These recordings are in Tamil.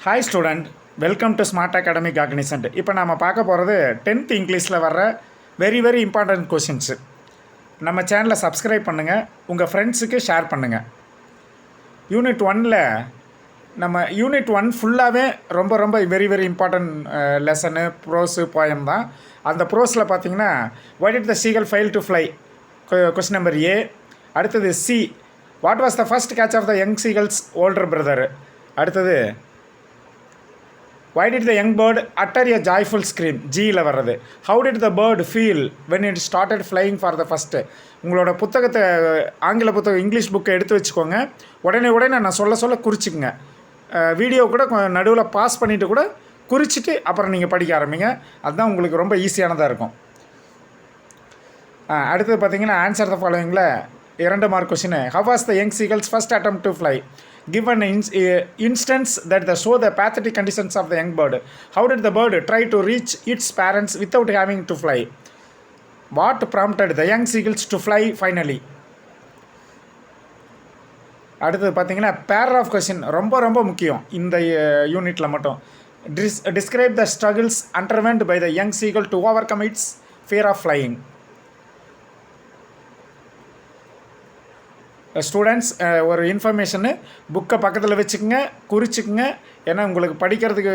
Hi student, welcome to smart academic Cognizant. இப்போ நம்ம பார்க்க போகிறது 10th இங்கிலீஷில் வர்ற வெரி இம்பார்ட்டன்ட் கொஷின்ஸு. நம்ம சேனலை சப்ஸ்கிரைப் பண்ணுங்கள், உங்கள் ஃப்ரெண்ட்ஸுக்கு ஷேர் பண்ணுங்கள். யூனிட் 1ல் நம்ம யூனிட் 1 ஃபுல்லாகவே ரொம்ப very important lesson, prose, poem தான். அந்த ப்ரோஸில் பார்த்தீங்கன்னா why did the seagull fail to fly, question number A. அடுத்தது C, what was the first catch of the young seagull's older brother. அடுத்தது why did the young bird utter a joyful scream, ஜியில் வர்றது. how did the bird feel when it started flying for the first. உங்களோட புத்தகத்தை, ஆங்கில புத்தகம், இங்கிலீஷ் புக்கை எடுத்து வச்சுக்கோங்க. உடனே நான் சொல்ல குறிச்சிக்கங்க. வீடியோ கூட நடுவில் பாஸ் பண்ணிவிட்டு கூட குறிச்சிட்டு அப்புறம் நீங்கள் படிக்க ஆரம்பிங்க. அதுதான் உங்களுக்கு ரொம்ப ஈஸியானதாக இருக்கும். அடுத்தது பார்த்தீங்கன்னா ஆன்சர் த ஃபாலோவிங்கில் 2 mark question. how was the young seagulls first attempt to fly. Give an instance that show the pathetic conditions of the young bird. How did the bird try to reach its parents without having to fly? What prompted the young seagulls to fly finally? அடுத்தது பார்த்தீங்கன்னா பேராகிராஃப் கொஸ்டின் ரொம்ப முக்கியம் இந்த யூனிட்டில் மட்டும். Describe the struggles underwent by the young seagull to overcome its fear of flying. Students, ஒரு இன்ஃபர்மேஷனு, புக்கை பக்கத்தில் வச்சுக்கோங்க, குறிச்சிக்கோங்க. ஏன்னா உங்களுக்கு படிக்கிறதுக்கு,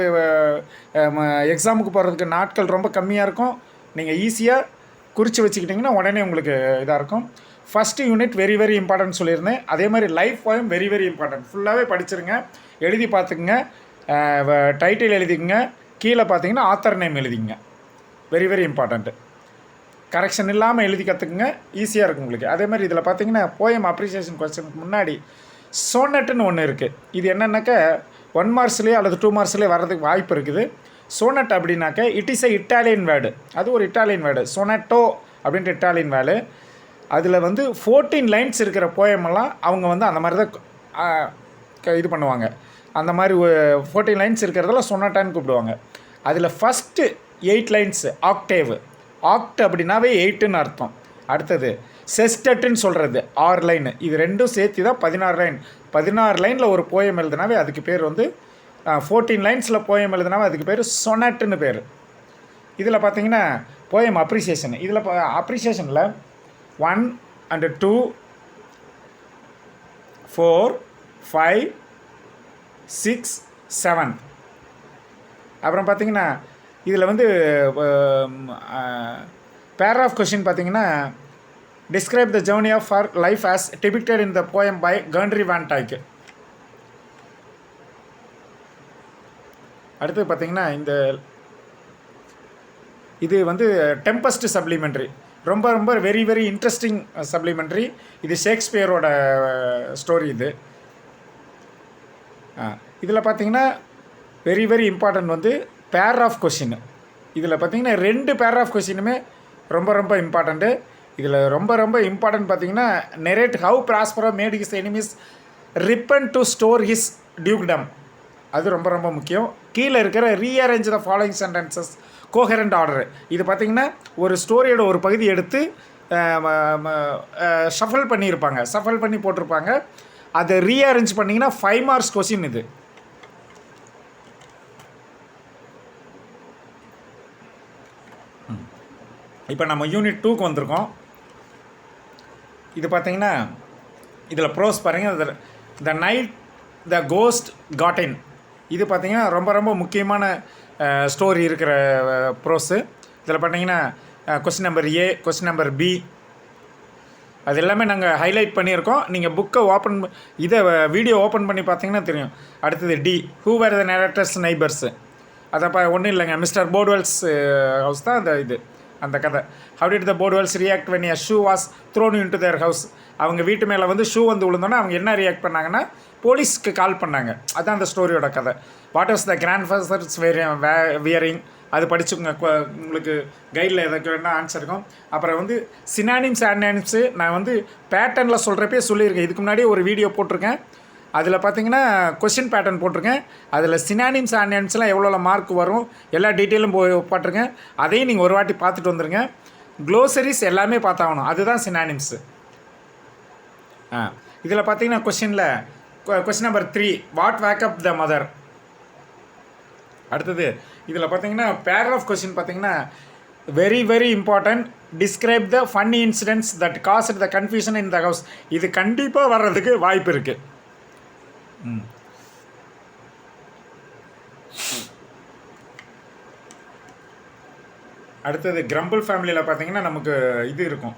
எக்ஸாமுக்கு போகிறதுக்கு நாட்கள் ரொம்ப கம்மியாக இருக்கும். நீங்கள் ஈஸியாக குறித்து வச்சுக்கிட்டிங்கன்னா உடனே உங்களுக்கு இதாக இருக்கும். ஃபஸ்ட்டு யூனிட் வெரி இம்பார்ட்டன்ட் சொல்லியிருந்தேன். அதே மாதிரி லைஃப் போயம் வெரி இம்பார்ட்டன்ட். ஃபுல்லாகவே படிச்சிருங்க, எழுதி பார்த்துக்குங்க, டைட்டில் எழுதிக்குங்க, கீழே பார்த்தீங்கன்னா ஆத்தர் நேம் எழுதிங்க. Very important. கரெக்ஷன் இல்லாமல் எழுதி கற்றுக்குங்க, ஈஸியாக இருக்கும் உங்களுக்கு. அதே மாதிரி இதில் பார்த்தீங்கன்னா போயம் அப்ரிசியேஷன் கொஸ்டினுக்கு முன்னாடி சோனட்டுன்னு ஒன்று இருக்குது. இது என்னென்னாக்கா 1 மார்க்ஸ்லேயே அல்லது 2 மார்க்ஸ்லேயே வர்றதுக்கு வாய்ப்பு இருக்குது. சோனட் அப்படின்னாக்க இட் இஸ் இட்டாலியன் வேர்டு. அது ஒரு இட்டாலியன் வேர்டு. சோனட்டோ அப்படின்ட்டு இட்டாலியன் வேர்டு. அதில் 14 லைன்ஸ் இருக்கிற போயமெல்லாம் அவங்க அந்த மாதிரி தான் இது பண்ணுவாங்க. அந்த மாதிரி 14 லைன்ஸ் இருக்கிறதெல்லாம் சொனட்டான்னு கூப்பிடுவாங்க. அதில் ஃபஸ்ட்டு 8 லைன்ஸு ஆக்டேவ். ஆக்ட் அப்படின்னாவே 8ன்னு அர்த்தம். அடுத்தது செஸ்டட்டுன்னு சொல்கிறது 6 லைனு. இது ரெண்டும் சேர்த்து தான் 16 லைன். 16 லைனில் ஒரு போயம் எழுதுனாவே அதுக்கு பேர் 14 லைன்ஸில் போயம் எழுதுனாவே அதுக்கு பேர் சொனட்டுன்னு பேர். இதில் பார்த்தீங்கன்னா போயம் அப்ரிசியேஷன். இதில் அப்ரிசியேஷனில் 1 and 2, 4, 5, 6, 7. அப்புறம் பார்த்தீங்கன்னா இதில் பேராகிராஃப் கொஷின் பார்த்தீங்கன்னா describe the journey of our life as depicted in the poem by Henry van Dyke. அடுத்து பார்த்தீங்கன்னா இது டெம்பஸ்ட் சப்ளிமெண்ட்ரி. ரொம்ப வெரி இன்ட்ரெஸ்டிங் சப்ளிமெண்ட்ரி. இது ஷேக்ஸ்பியரோட ஸ்டோரி. இதில் பார்த்தீங்கன்னா வெரி இம்பார்ட்டன்ட் பேராகிராஃப் கொஷின். இதில் பார்த்தீங்கன்னா 2 பேராகிராஃப் கொஷினுமே ரொம்ப இம்பார்ட்டண்ட்டு. இதில் ரொம்ப இம்பார்ட்டன்ட் பார்த்தீங்கன்னா narrate how Prospero made his enemies repent to store his dukedom. அது ரொம்ப முக்கியம். கீழே இருக்கிற rearrange the following sentences coherent order. இது பார்த்திங்கன்னா ஒரு ஸ்டோரியோட ஒரு பகுதி எடுத்து ஷஃபல் பண்ணியிருப்பாங்க, ஷஃபல் பண்ணி போட்டிருப்பாங்க. அதை ரீஅரேஞ்ச் பண்ணிங்கன்னா 5 மார்க்ஸ் கொஷின் இது. இப்போ நம்ம யூனிட் 2க்கு வந்திருக்கோம். இது பார்த்திங்கன்னா இதில் ப்ரோஸ் பாருங்கள். The night the ghost got in. இது பார்த்திங்கன்னா ரொம்ப முக்கியமான ஸ்டோரி இருக்கிற ப்ரோஸு. இதில் பார்த்தீங்கன்னா question number A, question number B, அது எல்லாமே நாங்கள் ஹைலைட் பண்ணியிருக்கோம். நீங்கள் புக்கை வீடியோ ஓப்பன் பண்ணி பார்த்தீங்கன்னா தெரியும். அடுத்தது D, who were the narrator's neighbours. அதை ஒன்றும் இல்லைங்க, மிஸ்டர் போர்ட்வெல்ஸ் ஹவுஸ் தான் அந்த கதை. How did the Bodwells react when a shoe was thrown into their house. அவங்க வீட்டு மேலே ஷூ விழுந்தோன்னா அவங்க என்ன ரியாக்ட் பண்ணாங்கன்னா போலீஸ்க்கு கால் பண்ணாங்க. அதுதான் அந்த ஸ்டோரியோட கதை. What was the grandfather's wearing. அது படிச்சுக்கோங்க, உங்களுக்கு கைடில் எதுக்கு வேணால் ஆன்சர் இருக்கும். அப்புறம் சினானிம்ஸ் ஆன்டானிம்ஸு நான் பேட்டர்னில் சொல்கிறப்பே சொல்லியிருக்கேன். இதுக்கு முன்னாடியே ஒரு வீடியோ போட்டிருக்கேன். அதில் பார்த்தீங்கன்னா கொஷின் பேட்டர்ன் போட்டிருக்கேன். அதில் சினானிம்ஸ் ஆன்டானிம்ஸ்லாம் எவ்வளோ மார்க் வரும் எல்லா டீட்டெயிலும் போட்டிருக்கேன். அதையும் நீங்கள் ஒரு வாட்டி பார்த்துட்டு வந்துடுங்க. க்ளோசரிஸ் எல்லாமே பார்த்தாகணும், அதுதான் சினானிம்ஸு. இதில் பார்த்தீங்கன்னா question number 3, what wake up the mother. அடுத்தது இதில் பார்த்தீங்கன்னா பேராகிராஃப் கொஸ்டின் பார்த்தீங்கன்னா very very important. Describe the funny incidents that cost the confusion in the house. இது கண்டிப்பாக வர்றதுக்கு வாய்ப்பு இருக்குது. அடுத்தது கிரம்பிள் ஃபேமிலியில் பார்த்தீங்கன்னா நமக்கு இது இருக்கும்,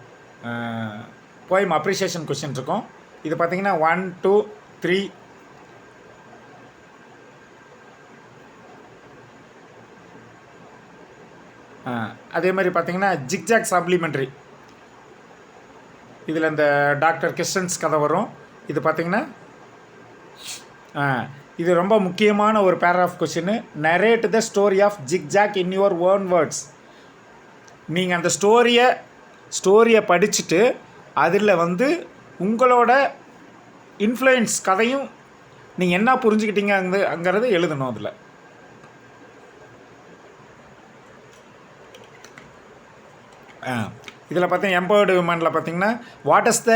போயம் அப்ரிசியேஷன் கொஸ்டின் இருக்கும். இது பார்த்தீங்கன்னா 1 2 3 அதே மாதிரி பார்த்தீங்கன்னா ஜிக்ஜாக் சப்ளிமெண்ட்ரி. இதில் இந்த டாக்டர் கிறிஸ்டன்ஸ் கதை வரும். இது பார்த்தீங்கன்னா இது ரொம்ப முக்கியமான ஒரு paragraph question. Narrate the story of zigzag in your own words. நீங்கள் அந்த ஸ்டோரியை படிச்சுட்டு அதில் வந்து உங்களோட இன்ஃப்ளூயன்ஸ் கதையும் நீங்கள் என்ன புரிஞ்சுக்கிட்டீங்க அங்கிறது எழுதணும். அதில் இதில் பார்த்தீங்கன்னா எம்பவர்டு விமனில் பார்த்தீங்கன்னா what is the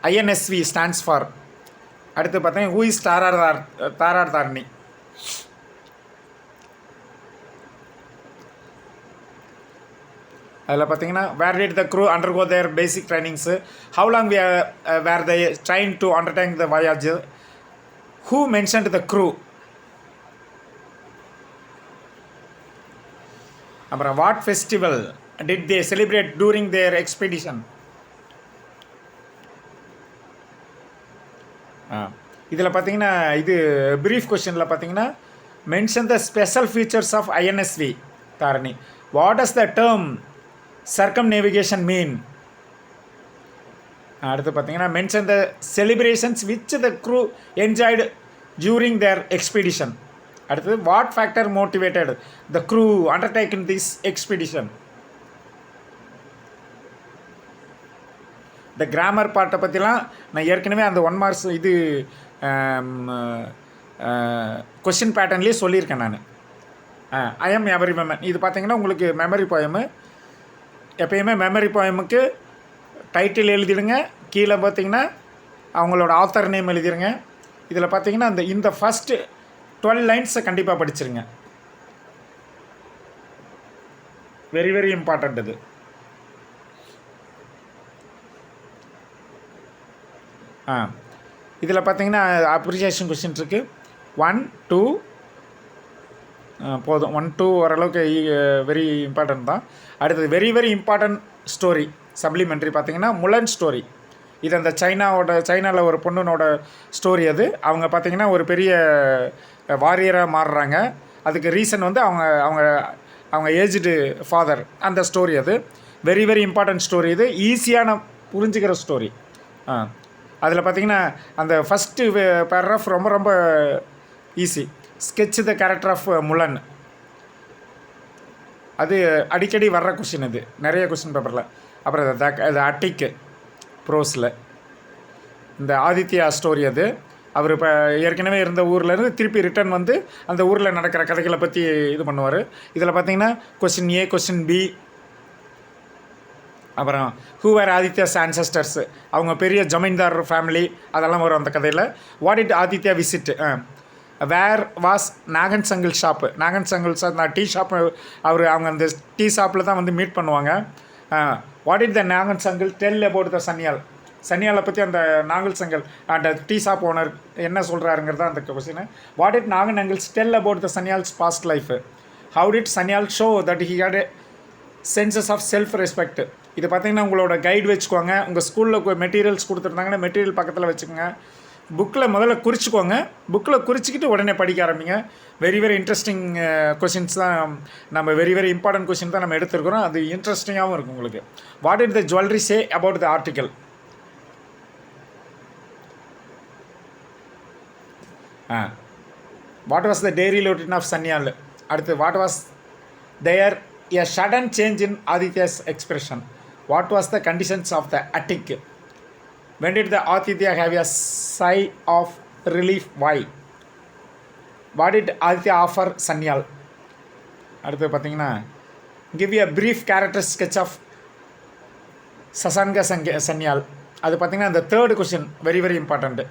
INSV stands for. அடுத்து பார்த்தீங்கன்னா ஹூ இஸ் தாரார் தாரணி. அதில் பார்த்தீங்கன்னா where did the crew undergo their basic trainings, how long were they trained to undertake the voyage, who mentioned the crew. அப்புறம் what festival did they celebrate during their expedition. இதில் பார்த்தீங்கன்னா இது ப்ரீஃப் கொஸ்டினில் பார்த்தீங்கன்னா mention the special features of INSV Tarini. What does the term circumnavigation mean. அடுத்து பார்த்தீங்கன்னா mention the celebrations which the crew enjoyed during their expedition. அடுத்தது what factor motivated the crew undertake in this expedition. இந்த கிராமர் பார்ட்டை பற்றிலாம் நான் ஏற்கனவே அந்த 1 மார்க்ஸ் இது கொஷின் பேட்டர்ன்லேயே சொல்லியிருக்கேன் நான். I am every Memon. இது பார்த்தீங்கன்னா உங்களுக்கு மெமரி போயமு. எப்பயுமே மெமரி போயமுக்கு டைட்டில் எழுதிடுங்க, கீழே பார்த்தீங்கன்னா அவங்களோட ஆத்தர் நேம் எழுதிடுங்க. இதில் பார்த்தீங்கன்னா இந்த ஃபஸ்ட்டு 12 லைன்ஸை கண்டிப்பாக படிச்சிருங்க. வெரி வெரி இம்பார்ட்டண்ட் இது. இதில் பார்த்தீங்கன்னா அப்ரிசியேஷன் கொஸ்டின் இருக்குது. 1 2 போதும். 1 2 ஓரளவுக்கு வெரி இம்பார்ட்டன்ட் தான். அடுத்தது very very important story supplementary பார்த்தீங்கன்னா முலன் ஸ்டோரி. இது அந்த சைனாவில் ஒரு பொண்ணுனோட ஸ்டோரி. அது அவங்க பார்த்தீங்கன்னா ஒரு பெரிய வாரியராக மாறுறாங்க. அதுக்கு ரீசன் வந்து அவங்க ஏஜ்டு ஃபாதர். அந்த ஸ்டோரி அது வெரி வெரி இம்பார்ட்டன்ட் ஸ்டோரி. இது ஈஸியான புரிஞ்சுக்கிற ஸ்டோரி. அதில் பார்த்தீங்கன்னா அந்த ஃபஸ்ட்டு பேராகிராஃப் ரொம்ப ரொம்ப easy. Sketch the character of Mulan. அது அடிக்கடி வர்ற கொஷின். இது நிறைய கொஷின் பேப்பரில். அப்புறம் அது அட்டிக்கு ப்ரோஸில் இந்த ஆதித்யா ஸ்டோரி. அது அவர் இப்போ ஏற்கனவே இருந்த ஊர்லேருந்து திருப்பி ரிட்டர்ன் வந்து அந்த ஊரில் நடக்கிற கதைகளை பற்றி இது பண்ணுவார். இதில் பார்த்தீங்கன்னா கொஷின் ஏ, கொஷின் பி. அப்புறம் ஹூ வேர் ஆதித்யாஸ் ஆன்சஸ்டர்ஸ், அவங்க பெரிய ஜமீன்தார் ஃபேமிலி, அதெல்லாம் வரும் அந்த கதையில். What did Aditya visit, where was Nagen uncle's shop. Nagen uncle's அந்த டீ ஷாப்பு. அவங்க அந்த டீ ஷாப்பில் தான் வந்து மீட் பண்ணுவாங்க. What did the Nagen uncle tell about the Sanyal. சன்னியாலை பற்றி அந்த நாகல் சங்கல் அந்த டீ ஷாப் ஓனர் என்ன சொல்கிறாருங்கிறது அந்த கொஸ்டின். What did Nagen uncle's tell about the Sanyal's past life. How did Sanyal show that he had senses of self respect. இது பார்த்தீங்கன்னா உங்களோட கைடு வச்சுக்கோங்க. உங்கள் ஸ்கூலில் மெட்டீரியல்ஸ் கொடுத்துருந்தாங்கன்னா மெட்டீரியல் பக்கத்தில் வச்சுக்கோங்க. புக்கில் முதல்ல குறிச்சிக்கோங்க. புக்கில் குறிச்சிக்கிட்டு உடனே படிக்க ஆரம்பிங்க. வெரி வெரி இன்ட்ரெஸ்டிங் கொஷின்ஸ் தான் நம்ம வெரி வெரி இம்பார்ட்டன்ட் கொஷின் தான் நம்ம எடுத்துருக்குறோம். அது இன்ட்ரெஸ்டிங்காகவும் இருக்கும் உங்களுக்கு. What did the jewellery say about the article. What was the daily routine of Sanyal. அடுத்து what was there a sudden change in Aditya's expression. What was the conditions of the attic? When did the Aditya have a sigh of relief? Why? What did Aditya offer Sanyal? அடுத்து பார்த்தீங்கன்னா give you a brief character sketch of சசங்க Sanyal. அது பார்த்தீங்கன்னா இந்த third question very very important.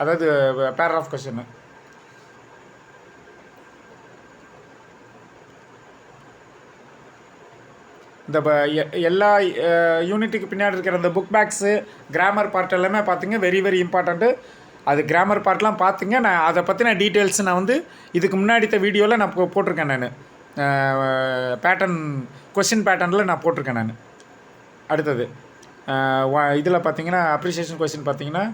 அதாவது பேராகிராஃப் கொஷின். இந்த எல்லா யூனிட்டுக்கு பின்னாடி இருக்கிற இந்த புக் பேக்ஸு கிராமர் பார்ட் எல்லாமே பார்த்துங்க, வெரி வெரி இம்பார்ட்டண்ட்டு. அது கிராமர் பார்ட்லாம் பார்த்துங்க. நான் அதை பற்றின டீட்டெயில்ஸ் நான் வந்து இதுக்கு முன்னாடி வீடியோவில் நான் போட்டிருக்கேன். நான் பேட்டர்ன் கொஷின் பேட்டர்னில் நான் போட்டிருக்கேன் நான். அடுத்தது இதில் பார்த்தீங்கன்னா அப்ரிசியேஷன் கொஷின் பார்த்தீங்கன்னா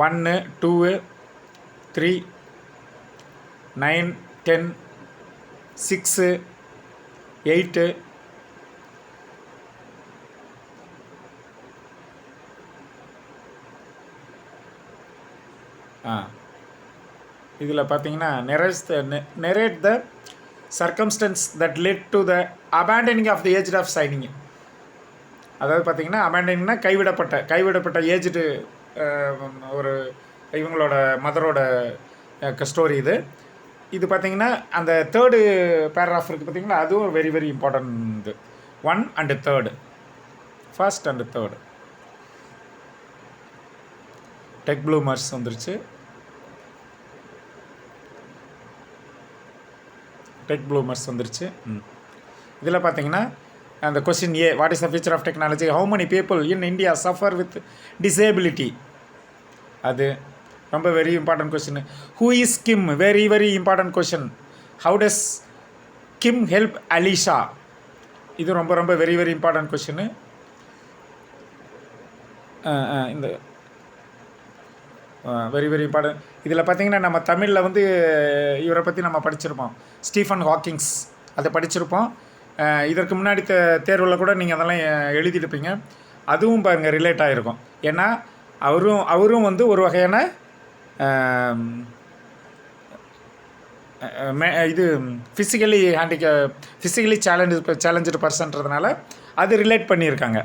1, 2, 3, 9, 10, 6, 8, இதில் பார்த்தீங்கன்னா narrate the circumstance that led to the abandoning of the aged of signing. அதாவது பார்த்தீங்கன்னா அபேண்டனிங்னா கைவிடப்பட்ட ஏஜ்டு ஒரு இவங்களோட மதரோட ஸ்டோரி இது பார்த்தீங்கன்னா அந்த தேர்டு பேராகிராஃப் இருக்குது பார்த்தீங்கன்னா, அதுவும் very very important. 1 and 3, first and third. Tech bloomers வந்துருச்சு. இதில் பார்த்தீங்கன்னா அந்த question A, what is the future of technology, how many people in India suffer with disability. அது ரொம்ப very important question. Who is Kim, very very important question. How does Kim help Alisha, இது ரொம்ப ரொம்ப வெரி வெரி இம்பார்ட்டன்ட் கொஸ்டின். இந்த வெரி வெரி இம்பார்ட்டன்ட். இதில் பார்த்தீங்கன்னா நம்ம தமிழில் வந்து இவரை பற்றி நம்ம படிச்சிருப்போம், ஸ்டீஃபன் ஹாக்கிங்ஸ், அதை படிச்சிருப்போம். இதற்கு முன்னாடி தேர்வில் கூட நீங்கள் அதெல்லாம் எழுதியிருப்பீங்க. அதுவும் பாருங்கள் ரிலேட் ஆகிருக்கும். ஏன்னா அவரும் வந்து ஒரு வகையான இது ஃபிசிக்கலி சேலஞ்சு பர்சன்றதுனால அது ரிலேட் பண்ணியிருக்காங்க.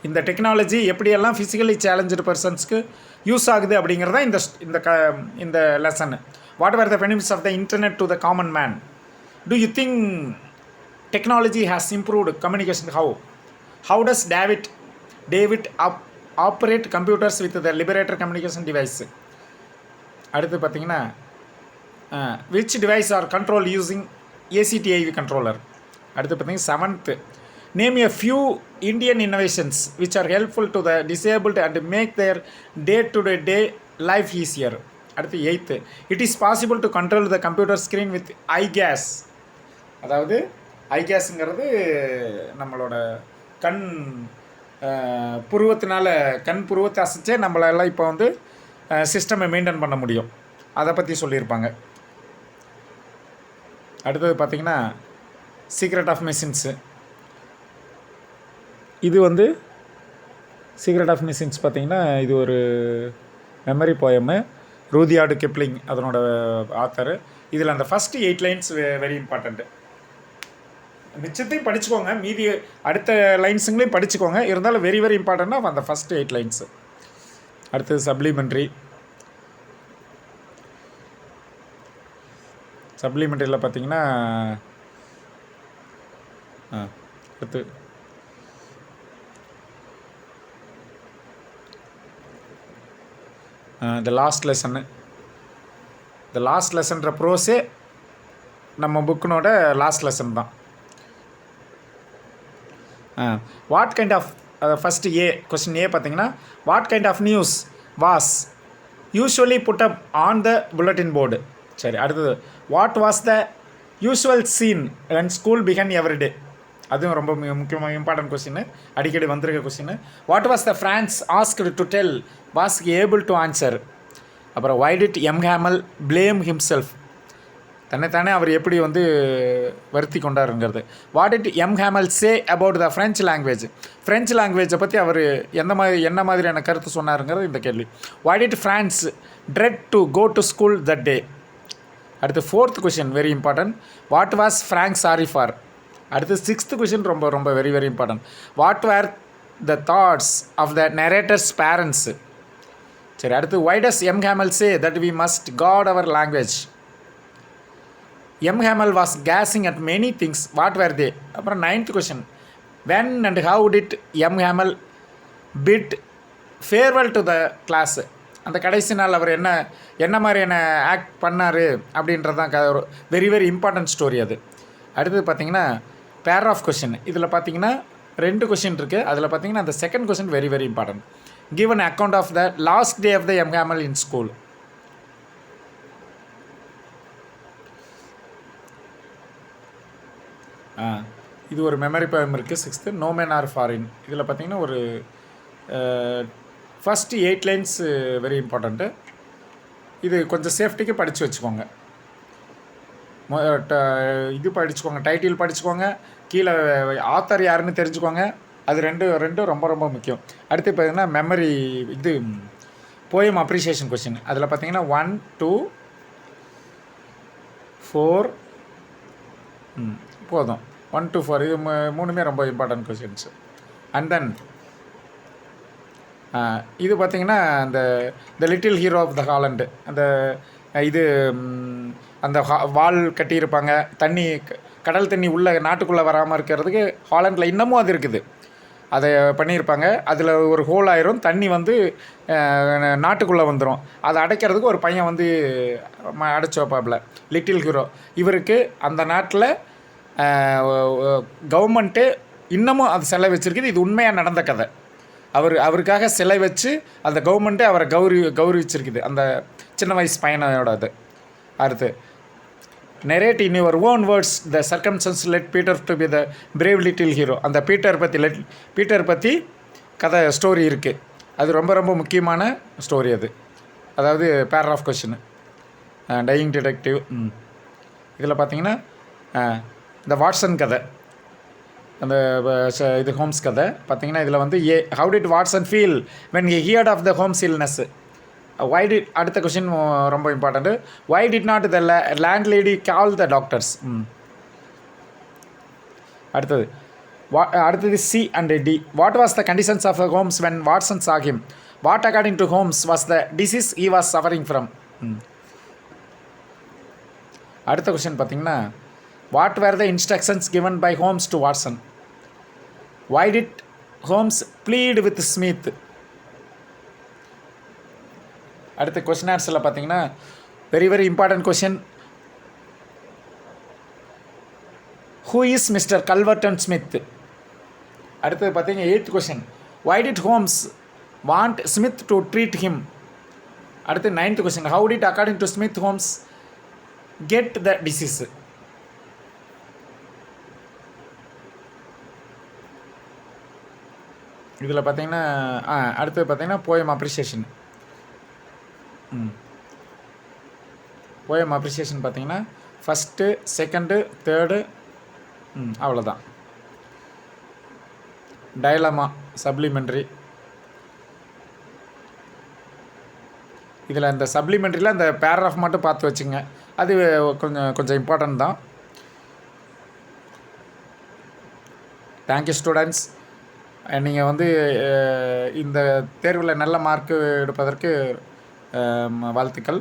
இந்த டெக்னாலஜி எப்படியெல்லாம் ஃபிசிக்கலி சேலஞ்சு பர்சன்ஸ்க்கு யூஸ் ஆகுது அப்படிங்கிறதா இந்த lesson. What are the benefits of the internet to the common man? Do you think technology has improved communication? How does David operate computers with the Liberator communication device? அடுத்து பார்த்தீங்கன்னா which device are controlled using ACTIV controller? அடுத்து பார்த்தீங்கன்னா 7th, name a few Indian innovations which are helpful to the disabled and make their day-to-day life easier. அடுத்து 8th, it is possible to control the computer screen with eye gas. அதாவது ஐ கேஸுங்கிறது நம்மளோட கண் புருவத்தை அசைச்சே நம்மளெல்லாம் இப்போ வந்து சிஸ்டமை மெயின்டைன் பண்ண முடியும். அதை பற்றி சொல்லியிருப்பாங்க. அடுத்தது பார்த்திங்கன்னா சீக்ரெட் ஆஃப் மெஷின்ஸு. இது வந்து சீக்ரெட் ஆஃப் மெஷின்ஸ் பார்த்திங்கன்னா இது ஒரு மெமரி போயமு, ரூதியார்டு கிப்ளிங் அதனோட ஆத்தரு. இதில் அந்த ஃபஸ்ட்டு 8 லைன்ஸ் வெரி இம்பார்ட்டண்ட்டு. மிச்சத்தையும் படிச்சுக்கோங்க, மீதி அடுத்த லைன்ஸுங்களையும் படிச்சுக்கோங்க. இருந்தாலும் வெரி வெரி இம்பார்ட்டண்ட்டாக அந்த ஃபஸ்ட்டு 8 லைன்ஸு. அடுத்தது சப்ளிமெண்ட்ரியில் பார்த்தீங்கன்னா அடுத்து இந்த லாஸ்ட் லெசன்ற ப்ரோஸே நம்ம புக்கினோட லாஸ்ட் லெசன் தான். What kind of first question A பார்த்தீங்கன்னா what kind of news was usually put up on the bulletin board. சரி, அடுத்தது what was the usual scene when school began everyday. அதுவும் ரொம்ப முக்கியமாக இம்பார்ட்டன்ட் கொஸ்டின், அடிக்கடி வந்திருக்க question. What was the Franz asked to tell was able to answer. அப்புறம் why did M. Hamel blame himself, தன்னைத்தானே அவர் எப்படி வந்து வருத்தி கொண்டாருங்கிறது. What did M. Hamel say about the French லாங்குவேஜை பற்றி அவர் என்ன மாதிரியான கருத்து சொன்னாருங்கிறது இந்த கேள்வி. why did France dread to go to school that day? அடுத்து 4th question very important, what was Frank sorry for. அடுத்து 6th கொஷின் ரொம்ப ரொம்ப very very important, what were the thoughts of the narrator's parents. சரி, அடுத்து why does M. Hamel say that we must guard our language? M. Hamel was guessing at many things. What were they? அப்புறம் 9th question, when and how did M. Hamel bid farewell to the class? அந்த கடைசி நாள் அவர் என்ன மாதிரியான ஆக்ட் பண்ணார் அப்படின்றது தான் வெரி வெரி இம்பார்ட்டன்ட் ஸ்டோரி அது. அடுத்தது பார்த்தீங்கன்னா பேராகிராஃப் கொஷின். இதில் பார்த்தீங்கன்னா 2 கொஷின் இருக்குது. அதில் பார்த்தீங்கன்னா அந்த second question very very important. Give an account of the last day of the M Hamel in school. இது ஒரு மெமரி பயம் இருக்குது. 6th no man are foreign. இதில் பார்த்தீங்கன்னா ஒரு ஃபஸ்ட்டு 8 லைன்ஸ் வெரி இம்பார்ட்டண்ட்டு. இது கொஞ்சம் சேஃப்டிக்கு படித்து வச்சுக்கோங்க. இது படிச்சுக்கோங்க, டைட்டில் படிச்சுக்கோங்க, கீழே ஆத்தர் யாருன்னு தெரிஞ்சுக்கோங்க. அது ரெண்டும் ரொம்ப ரொம்ப முக்கியம். அடுத்து பார்த்தீங்கன்னா மெமரி இது போயம் அப்ரிசியேஷன் கொஷின். அதில் பார்த்தீங்கன்னா 1 2 4 போதும். 1 to 4 இது 3மே ரொம்ப இம்பார்ட்டன்ட் கொஷின்ஸ். அண்ட் தென் இது பார்த்திங்கன்னா இந்த little hero of the Holland. அந்த இது அந்த வால் கட்டியிருப்பாங்க, தண்ணி கடல் தண்ணி உள்ள நாட்டுக்குள்ளே வராமல் இருக்கிறதுக்கு ஹாலண்டில் இன்னமும் அது இருக்குது. அதை பண்ணியிருப்பாங்க. அதில் ஒரு ஹோல் ஆயிரும், தண்ணி வந்து நாட்டுக்குள்ளே வந்துடும். அதை அடைக்கிறதுக்கு ஒரு பையன் வந்து அடைச்சி வைப்பாப்புல, லிட்டில் ஹீரோ. இவருக்கு அந்த நாட்டில் கவர்மெண்ட்டு இன்னமும் அது சிலை வச்சுருக்குது. இது உண்மையாக நடந்த கதை. அவருக்காக சிலை வச்சு அந்த கவர்மெண்ட்டே அவரை கௌரவிச்சிருக்குது, அந்த சின்ன வயசு பையனோட அது. அடுத்து narrate in your own words the circumstances let Peter to be the brave little hero. அந்த பீட்டர் பற்றி கதை ஸ்டோரி இருக்குது. அது ரொம்ப ரொம்ப முக்கியமான ஸ்டோரி அது. அதாவது பேராகிராஃப் கொஷின் டையிங் டிடெக்டிவ். இதில் பார்த்தீங்கன்னா இந்த வாட்சன் கதை, அந்த இது ஹோம்ஸ் கதை பார்த்தீங்கன்னா இதில் வந்து how did Watson feel when he heard of the Holmes illness. அடுத்த கொஷின் ரொம்ப important. Why did not the landlady call the doctors. அடுத்தது C and D. What was the conditions of the Holmes when Watson saw him? What according to Holmes was the disease he was suffering from? அடுத்த கொஷின் பார்த்தீங்கன்னா what were the instructions given by Holmes to Watson? Why did Holmes plead with Smith? அடுத்த கொஷின் ஆன்சரில் பார்த்தீங்கன்னா very very important question. Who is mister Culverton Smith? அடுத்தது பார்த்தீங்கன்னா 8th question. why did Holmes want Smith to treat him? அடுத்து 9th question. how did according to Smith Holmes get the disease? இதில் பார்த்தீங்கன்னா அடுத்தது பார்த்தீங்கன்னா போயம் அப்ரிசியேஷன். போயம் அப்ரிசியேஷன் பார்த்தீங்கன்னா ஃபஸ்ட்டு, செகண்டு, தேர்டு, அவ்வளோதான். Dilemma, supplementary. இதில் இந்த சப்ளிமெண்ட்ரியில் அந்த பேராகிராஃப் மட்டும் பார்த்து வச்சுங்க. அது கொஞ்சம் இம்பார்ட்டன்ட் தான். Thank you students. நீங்கள் வந்து இந்த தேர்வில் நல்ல மார்க்கு எடுப்பதற்கு வாழ்த்துக்கள்.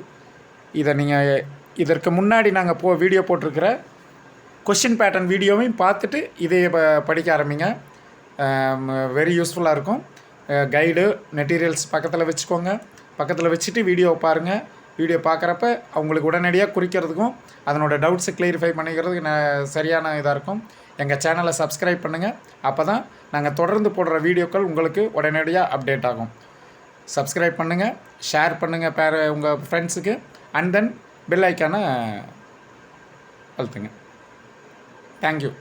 இதை நீங்கள் இதற்கு முன்னாடி நாங்கள் வீடியோ போட்டிருக்கிற கொஷின் பேட்டர்ன் வீடியோவையும் பார்த்துட்டு இதை படிக்க ஆரம்பிங்க. வெரி யூஸ்ஃபுல்லாக இருக்கும். கைடு மெட்டீரியல்ஸ் பக்கத்தில் வச்சுக்கோங்க. பக்கத்தில் வச்சுட்டு வீடியோ பாருங்கள். வீடியோ பார்க்குறப்ப அவங்களுக்கு உடனடியாக குறிக்கிறதுக்கும் அதனோட டவுட்ஸை கிளியரிஃபை பண்ணிக்கிறதுக்கு சரியான இதாக இருக்கும். எங்கள் சேனலை சப்ஸ்கிரைப் பண்ணுங்கள். அப்போ தான் நாங்கள் தொடர்ந்து போடுற வீடியோக்கள் உங்களுக்கு உடனடியாக அப்டேட் ஆகும். சப்ஸ்கிரைப் பண்ணுங்கள், ஷேர் பண்ணுங்கள் உங்கள் ஃப்ரெண்ட்ஸுக்கு. அண்ட் தென் பெல் ஐக்கானை அழுத்துங்க. தேங்க்யூ.